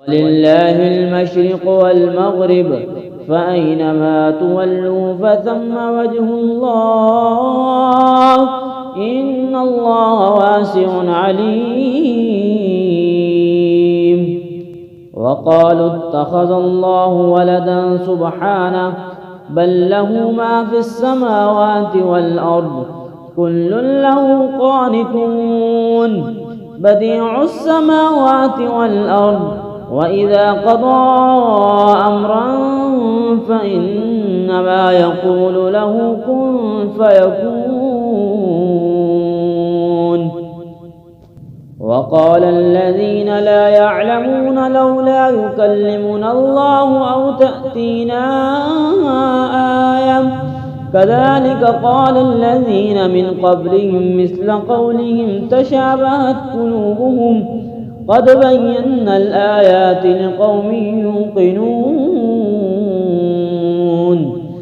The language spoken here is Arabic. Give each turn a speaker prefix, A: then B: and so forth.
A: ولله المشرق والمغرب فأينما تولوا فثم وجه الله إن الله واسع عليم. وقالوا اتخذ الله ولدا سبحانه بل له ما في السماوات والأرض كل له قانتون بديع السماوات والأرض وإذا قضى أمرا فإنما يقول له كن فيكون. وقال الذين لا يعلمون لولا يكلمنا الله أو تأتينا آية كذلك قال الذين من قبلهم مثل قولهم تشابهت قلوبهم قد بينا الآيات لقوم يوقنون.